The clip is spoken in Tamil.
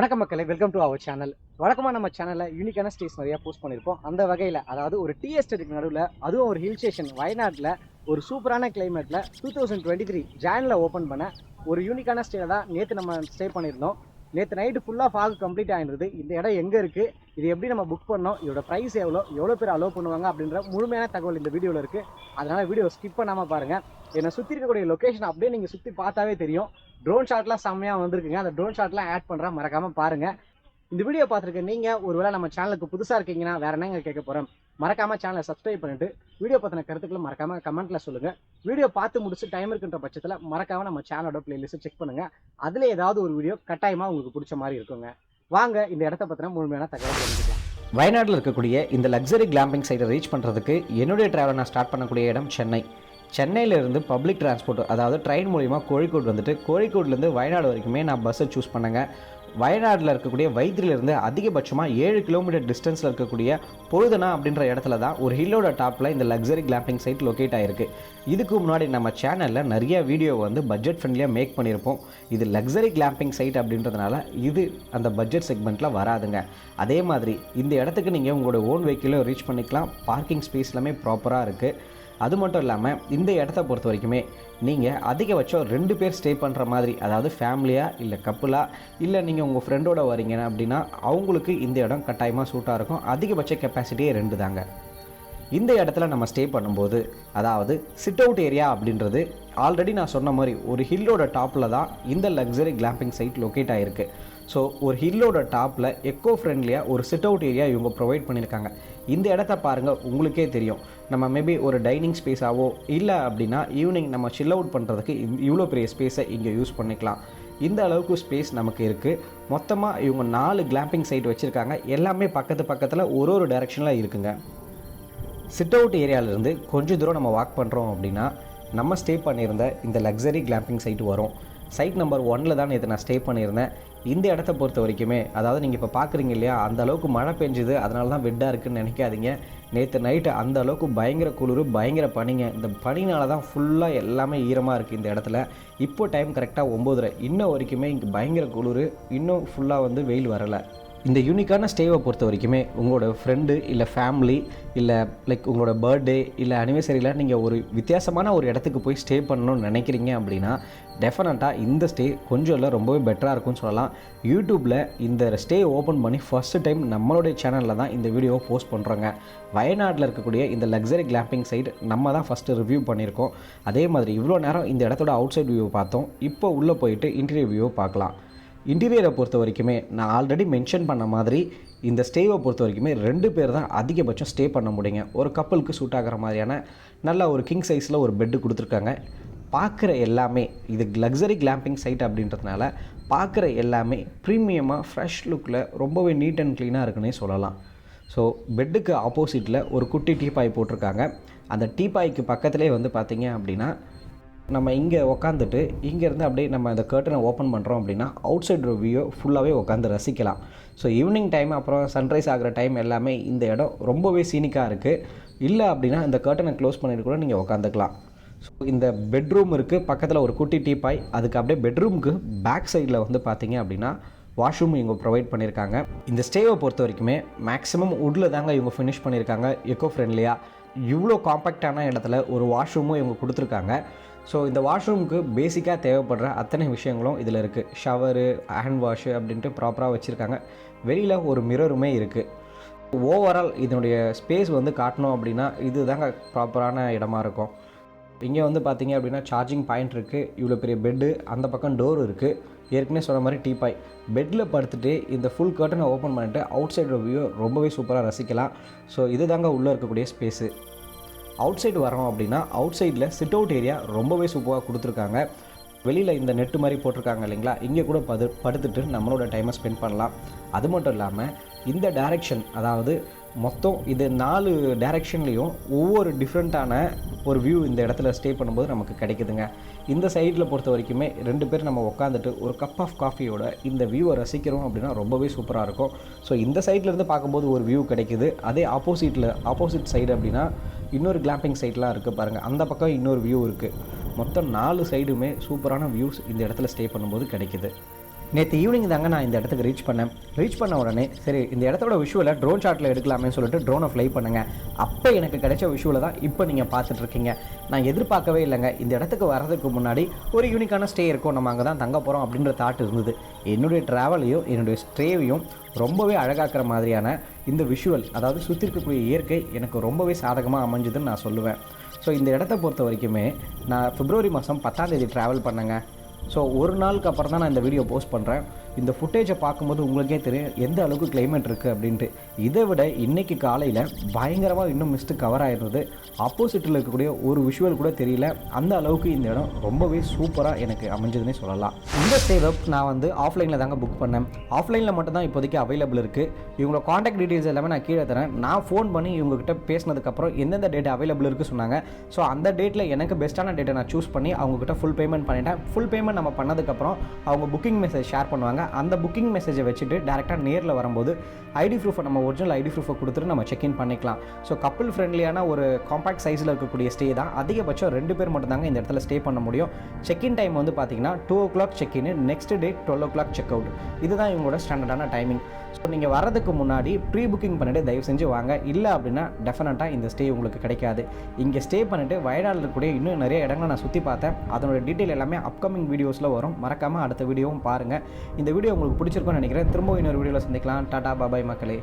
வணக்கம் மக்களே, வெல்கம் டு அவர் சேனல். வழக்கமாக நம்ம சேனலில் யூனிக்கான ஸ்டேஸ் நிறையா போஸ்ட் பண்ணியிருப்போம். அந்த வகையில் அதாவது ஒரு டீ எஸ்டேட்டுக்கு நடுவில், அதுவும் ஒரு ஹில் ஸ்டேஷன் வயநாட்டில் ஒரு சூப்பரான கிளைமேட்டில் 2023 ஜானில் ஓப்பன் பண்ண ஒரு யூனிக்கான ஸ்டேல தான் நேற்று நம்ம ஸ்டே பண்ணியிருந்தோம். நேற்று நைட்டு ஃபுல்லாக ஃபாக் கம்ப்ளீட் ஆகிருந்தது. இந்த இடம் எங்கே இருக்குது, இது எப்படி நம்ம புக் பண்ணோம், இதோட ப்ரைஸ் எவ்வளோ பேர் அலோவ் பண்ணுவாங்க அப்படின்ற முழுமையான தகவல் இந்த வீடியோவில் இருக்குது. அதனால் வீடியோ ஸ்கிப் பண்ணாமல் பாருங்கள். என்னை சுற்றி இருக்கக்கூடிய லொக்கேஷன் அப்படியே நீங்கள் சுற்றி பார்த்தாவே தெரியும். ட்ரோன் ஷாட்லாம் செம்மையாக வந்திருக்குங்க. அந்த ட்ரோன் ஷாட்லாம் ஆட் பண்ணுறேன், மறக்காமல் பாருங்கள். இந்த வீடியோ பார்த்துருக்க நீங்கள் ஒருவேளை நம்ம சேனலுக்கு புதுசாக இருக்கீங்கன்னா வேறு என்னங்க கேட்க போகிறோம், மறக்காமல் சேனலை சப்ஸ்கிரைப் பண்ணிவிட்டு வீடியோ பற்றின கருத்துக்களும் மறக்காமல் கமெண்ட்டில் சொல்லுங்கள். வீடியோ பார்த்து முடிச்சு டைம் இருக்குன்ற பட்சத்தில் மறக்காமல் நம்ம சேனலோட பிளேலிஸ்ட்டை செக் பண்ணுங்கள். அதில் ஏதாவது ஒரு வீடியோ கட்டாயமாக உங்களுக்கு பிடிச்ச மாதிரி இருக்குங்க. வாங்க இந்த இடத்த பற்றின முழுமையான தகவல் தெரிஞ்சுக்கலாம். வயநாட்டில் இருக்கக்கூடிய இந்த லக்ஸரி கிளாம்பிங் சைட்டை ரீச் பண்ணுறதுக்கு என்னுடைய ட்ராவலை நான் ஸ்டார்ட் பண்ணக்கூடிய இடம் சென்னையிலேருந்து பப்ளிக் டிரான்ஸ்போர்ட் அதாவது ட்ரெயின் மூலிமா கோழிக்கோடு வந்துட்டு கோழிக்கோட்லேருந்து வயநாடு வரைக்குமே நான் பஸ்ஸை சூஸ் பண்ணேங்க. வயநாட்டில் இருக்கக்கூடிய வைத்திரிலேருந்து அதிகபட்சமாக 7 கிலோமீட்டர் டிஸ்டன்ஸில் இருக்கக்கூடிய பொழுதுனா அப்படின்ற இடத்துல தான் ஒரு ஹில்லோட டாப்பில் இந்த லக்ஸரி கிளாம்பிங் சைட் லொக்கேட் ஆகிருக்கு. இதுக்கு முன்னாடி நம்ம சேனலில் நிறைய வீடியோ வந்து பட்ஜெட் ஃப்ரெண்ட்லியாக மேக் பண்ணியிருப்போம். இது லக்ஸரி கிளாம்பிங் சைட் அப்படின்றதுனால இது அந்த பட்ஜெட் செக்மெண்ட்டில் வராதுங்க. அதே மாதிரி இந்த இடத்துக்கு நீங்கள் உங்களோட ஓன் வெஹிக்கிளும் ரீச் பண்ணிக்கலாம். பார்க்கிங் ஸ்பேஸ் எல்லாமே ப்ராப்பராக இருக்குது. அது மட்டும் இல்லாமல் இந்த இடத்த பொறுத்த வரைக்குமே நீங்கள் அதிகபட்சம் 2 பேர் ஸ்டே பண்ணுற மாதிரி, அதாவது ஃபேமிலியாக இல்லை கப்புலாக இல்லை நீங்கள் உங்கள் ஃப்ரெண்டோட வரீங்க அப்படின்னா அவங்களுக்கு இந்த இடம் கட்டாயமாக சூட்டாக இருக்கும். அதிகபட்ச கெப்பாசிட்டியே 2 தாங்க. இந்த இடத்துல நம்ம ஸ்டே பண்ணும்போது அதாவது சிட் அவுட் ஏரியா அப்படின்றது ஆல்ரெடி நான் சொன்ன மாதிரி ஒரு ஹில்லோட டாப்பில் தான் இந்த லக்ஸரி கிளாம்பிங் சைட் லொக்கேட் ஆகிருக்கு. ஸோ ஒரு ஹில்லோட டாப்பில் எக்கோ ஃப்ரெண்ட்லியாக ஒரு சிட் அவுட் ஏரியா இவங்க ப்ரொவைட் பண்ணியிருக்காங்க. இந்த இடத்த பாருங்கள், உங்களுக்கே தெரியும். நம்ம மேபி ஒரு டைனிங் ஸ்பேஸாவோ இல்லை அப்படின்னா ஈவினிங் நம்ம சில் அவுட் பண்ணுறதுக்கு இவ்வளோ பெரிய ஸ்பேஸை இங்கே யூஸ் பண்ணிக்கலாம். இந்த அளவுக்கு ஸ்பேஸ் நமக்கு இருக்குது. மொத்தமாக இவங்க 4 கிளாம்பிங் சைட் வச்சுருக்காங்க. எல்லாமே பக்கத்தில் ஒரு டைரெக்ஷனில் இருக்குங்க. சிட் அவுட் ஏரியாவிலேருந்து கொஞ்சம் தூரம் நம்ம வாக் பண்ணுறோம் அப்படின்னா நம்ம ஸ்டே பண்ணியிருந்த இந்த லக்ஸரி கிளாம்பிங் சைட் வரும். சைட் நம்பர் 1 தான் இதை நான் ஸ்டே பண்ணியிருந்தேன். இந்த இடத்த பொறுத்த வரைக்குமே அதாவது நீங்கள் இப்போ பார்க்குறீங்க இல்லையா, அந்த அளவுக்கு மழை பெஞ்சுது, அதனால தான் வெட்டாக இருக்குதுன்னு நினைக்காதீங்க. நேற்று நைட்டு அந்த அளவுக்கு பயங்கர குளிர், பயங்கர பனிங்க. இந்த பனினால தான் ஃபுல்லாக எல்லாமே ஈரமாக இருக்குது இந்த இடத்துல. இப்போ டைம் கரெக்டாக 9:30. இன்னும் வரைக்குமே இங்கே பயங்கர குளிர், இன்னும் ஃபுல்லாக வந்து வெயில் வரலை. இந்த யூனிக்கான ஸ்டேவை பொறுத்த வரைக்குமே உங்களோட ஃப்ரெண்டு இல்லை ஃபேமிலி இல்லை லைக் உங்களோட பர்த்டே இல்லை அனிவர்சரியில் நீங்கள் ஒரு வித்தியாசமான ஒரு இடத்துக்கு போய் ஸ்டே பண்ணணும்னு நினைக்கிறீங்க அப்படின்னா டெஃபினட்டாக இந்த ஸ்டே கொஞ்சம் இல்லை ரொம்பவே பெட்டராக இருக்கும்னு சொல்லலாம். யூடியூப்பில் இந்த ஸ்டே ஓப்பன் பண்ணி ஃபஸ்ட்டு டைம் நம்மளுடைய சேனலில் தான் இந்த வீடியோவை போஸ்ட் பண்ணுறோங்க. வயநாட்டில் இருக்கக்கூடிய இந்த லக்ஸரி கிளாம்பிங் சைட் நம்ம தான் ஃபஸ்ட்டு ரிவ்யூ பண்ணியிருக்கோம். அதே மாதிரி இவ்வளோ நேரம் இந்த இடத்தோட அவுட் சைட் வியூவை பார்த்தோம். இப்போ உள்ளே போயிட்டு இன்டீரியர் வியூவை பார்க்கலாம். இன்டீரியரை பொறுத்த வரைக்குமே நான் ஆல்ரெடி மென்ஷன் பண்ண மாதிரி இந்த ஸ்டேவை பொறுத்த வரைக்குமே 2 பேர் தான் அதிகபட்சம் ஸ்டே பண்ண முடியுங்க. ஒரு கப்பலுக்கு சூட் ஆகிற மாதிரியான நல்ல ஒரு கிங் சைஸில் ஒரு பெட்டு கொடுத்துருக்காங்க. பார்க்குற எல்லாமே இது லக்ஸரி கிளாம்பிங் சைட் அப்படின்றதுனால பார்க்குற எல்லாமே ப்ரீமியமாக ஃப்ரெஷ் லுக்கில் ரொம்பவே நீட் அண்ட் க்ளீனாக இருக்குன்னே சொல்லலாம். ஸோ பெட்டுக்கு ஆப்போசிட்டில் ஒரு குட்டி டீபாய் போட்டிருக்காங்க. அந்த டீபாய்க்கு பக்கத்துலேயே வந்து பார்த்திங்க அப்படின்னா நம்ம இங்கே உக்காந்துட்டு இங்கேருந்து அப்படியே நம்ம அந்த கர்ட்டனை ஓப்பன் பண்ணுறோம் அப்படின்னா அவுட் சைட் வியூ ஃபுல்லாகவே உட்காந்து ரசிக்கலாம். ஸோ ஈவினிங் டைம் அப்புறம் சன்ரைஸ் ஆகிற டைம் எல்லாமே இந்த இடம் ரொம்பவே சீனிக்காக இருக்குது. இல்லை அப்படின்னா இந்த கர்ட்டனை க்ளோஸ் பண்ணிட்டு கூட நீங்கள் உட்காந்துக்கலாம். ஸோ இந்த பெட்ரூம் இருக்குது, பக்கத்தில் ஒரு குட்டி டீபாய். அதுக்கு அப்படியே பெட்ரூமுக்கு பேக் சைடில் வந்து பார்த்திங்க அப்படின்னா வாஷ்ரூம் இவங்க ப்ரொவைட் பண்ணியிருக்காங்க. இந்த ஸ்டேவை பொறுத்த வரைக்குமே மேக்ஸிமம் வுட்டில் தாங்க இவங்க ஃபினிஷ் பண்ணியிருக்காங்க, எக்கோ ஃப்ரெண்ட்லியாக. இவ்வளோ காம்பேக்டான இடத்துல ஒரு வாஷ்ரூமும் இவங்க கொடுத்துருக்காங்க. ஸோ இந்த வாஷ்ரூமுக்கு பேசிக்காக தேவைப்படுற அத்தனை விஷயங்களும் இதில் இருக்குது. ஷவரு, ஹேண்ட் வாஷு அப்படின்ட்டு ப்ராப்பராக வச்சுருக்காங்க. வெளியில் ஒரு மிரருமே இருக்குது. ஓவரால் இதனுடைய ஸ்பேஸ் வந்து காட்டணும் அப்படின்னா இது தாங்க ப்ராப்பரான இடமா இருக்கும். இங்கே வந்து பார்த்திங்க அப்படின்னா சார்ஜிங் பாயிண்ட் இருக்குது. இவ்வளோ பெரிய பெட்டு, அந்த பக்கம் டோர் இருக்குது. ஏற்கனவே சொன்ன மாதிரி டீபாய். பெட்டில் படுத்துட்டு இந்த ஃபுல் கர்ட்டனை ஓப்பன் பண்ணிட்டு அவுட் சைடு வியூ ரொம்பவே சூப்பராக ரசிக்கலாம். ஸோ இது தாங்க உள்ளே இருக்கக்கூடிய ஸ்பேஸு. அவுட் சைடு வரோம் அப்படின்னா அவுட் சைடில் சிட் அவுட் ஏரியா ரொம்பவே சூப்பராக கொடுத்துருக்காங்க. வெளியில் இந்த நெட்டு மாதிரி போட்டிருக்காங்க இல்லைங்களா, இங்கே கூட படுத்துட்டு நம்மளோட டைமை ஸ்பெண்ட் பண்ணலாம். அது மட்டும் இல்லாமல் இந்த டைரெக்ஷன் அதாவது மொத்தம் இது 4 டைரெக்ஷன்லேயும் ஒவ்வொரு டிஃப்ரெண்ட்டான ஒரு வியூ இந்த இடத்துல ஸ்டே பண்ணும்போது நமக்கு கிடைக்குதுங்க. இந்த சைடில் பொறுத்த வரைக்குமே 2 பேர் நம்ம உட்காந்துட்டு ஒரு கப் ஆஃப் காஃபியோட இந்த வியூவை ரசிக்கிறோம் அப்படின்னா ரொம்பவே சூப்பராக இருக்கும். ஸோ இந்த சைட்லேருந்து பார்க்கும்போது ஒரு வியூ கிடைக்குது. அதே ஆப்போசிட் சைடு அப்படின்னா இன்னொரு கிளாம்பிங் சைட்லாம் இருக்குது பாருங்கள், அந்த பக்கம் இன்னொரு வியூ இருக்குது. மொத்தம் 4 சைடுமே சூப்பரான வியூஸ் இந்த இடத்துல ஸ்டே பண்ணும்போது கிடைக்குது. நேற்று ஈவினிங் தாங்க நான் இந்த இடத்துக்கு ரீச் பண்ண உடனே சரி இந்த இடத்தோட விஷுவலை ட்ரோன் ஷாட்டில் எடுக்கலாமே சொல்லிட்டு ட்ரோனை ஃப்ளை பண்ணுங்க. அப்போ எனக்கு கிடைச்ச விஷுவலை தான் இப்போ நீங்கள் பார்த்துட்ருக்கீங்க. நான் எதிர்பார்க்கவே இல்லைங்க, இந்த இடத்துக்கு வர்றதுக்கு முன்னாடி ஒரு யூனிக்கான ஸ்டே இருக்கும், நம்ம அங்கே தான் தங்க போகிறோம் அப்படின்ற தாட் இருந்தது. என்னுடைய ட்ராவலையும் என்னுடைய ஸ்டேவையும் ரொம்பவே அழகாக்குற மாதிரியான இந்த விஷுவல், அதாவது சுற்றி இருக்கக்கூடிய இயற்கை எனக்கு ரொம்பவே சாதகமாக அமைஞ்சுதுன்னு நான் சொல்லுவேன். ஸோ இந்த இடத்த பொறுத்த வரைக்குமே நான் பிப்ரவரி மாதம் 10ஆம் தேதி ட்ராவல் பண்ணேங்க. ஸோ ஒரு நாளுக்கு அப்புறம் தான் நான் இந்த வீடியோ போஸ்ட் பண்ணுறேன். இந்த ஃபுட்டேஜை பார்க்கும்போது உங்களுக்கே தெரியும் எந்த அளவுக்கு கிளைமேட் இருக்குது அப்படின்ட்டு. இதை விட இன்றைக்கி காலையில் பயங்கரமாக இன்னும் மிஸ்ட்டு கவர் ஆகிருந்தது. ஆப்போசிட்டில் இருக்கக்கூடிய ஒரு விஷுவல் கூட தெரியல, அந்த அளவுக்கு இந்த இடம் ரொம்பவே சூப்பராக எனக்கு அமைஞ்சதுன்னே சொல்லலாம். இந்த சேவை நான் வந்து ஆஃப்லைனில் தாங்க புக் பண்ணேன். ஆஃப்லைனில் மட்டும் தான் இப்போதைக்கு அவைலபிள் இருக்குது. இவங்களோட காண்டாக்ட் டீட்டெயில்ஸ் எல்லாமே நான் கீழே தரேன். நான் ஃபோன் பண்ணி இவங்ககிட்ட பேசினதுக்கப்புறம் எந்தெந்த டேட் அவைலபிள் இருக்குது சொன்னாங்க. ஸோ அந்த டேட்டில் எனக்கு பெஸ்ட்டான டேட்டை நான் சூஸ் பண்ணி அவங்ககிட்ட ஃபுல் பேமெண்ட் பண்ணிட்டேன். ஃபுல் பேமெண்ட் நம்ம பண்ணதுக்கப்புறம் அவங்க புக்கிங் மெசேஜ் ஷேர் பண்ணுவாங்க. அந்த புக்கிங் மெசேஜை வச்சுட்டு டேரெக்டாக நேரில் வரும்போது ஐடி ப்ரூஃபை நம்ம ஒரிஜினல் ஐடி ப்ரூஃபை கொடுத்துட்டு நம்ம செக்இன் பண்ணிக்கலாம். ஸோ கப்பிள் ஃப்ரெண்ட்லியான ஒரு காம்பாக்ட் சைஸில் இருக்கக்கூடிய ஸ்டே தான். அதிகபட்சம் 2 பேர் மட்டும் தாங்க இந்த இடத்துல ஸ்டே பண்ண முடியும். செக்இன் டைம் வந்து பார்த்தீங்கன்னா 2 o'clock check in, next day 12 o'clock check out. இதுதான் இவங்களோட ஸ்டாண்டர்டான டைமிங். ஸோ நீங்கள் வரதுக்கு முன்னாடி ப்ரீ புக்கிங் பண்ணிவிட்டு தயவு செஞ்சு வாங்க. இல்லை அப்படின்னா டெஃபினட்டாக இந்த ஸ்டே உங்களுக்கு கிடைக்காது. இங்கே ஸ்டே பண்ணிவிட்டு வயநாட்டில் இருக்கக்கூடிய இன்னும் நிறைய இடங்களை நான் சுற்றி பார்த்தேன். அதனோட டீட்டெயில் எல்லாமே அப்கமிங் வீடியோஸில் வரும். மறக்காமல் அடுத்த வீடியோவும் பாருங்கள். இந்த வீடியோ உங்களுக்கு பிடிச்சிருக்கும்னு நினைக்கிறேன். திரும்ப இன்னொரு வீடியோவில் சந்திக்கலாம். டாடா பாபாய் மக்களே.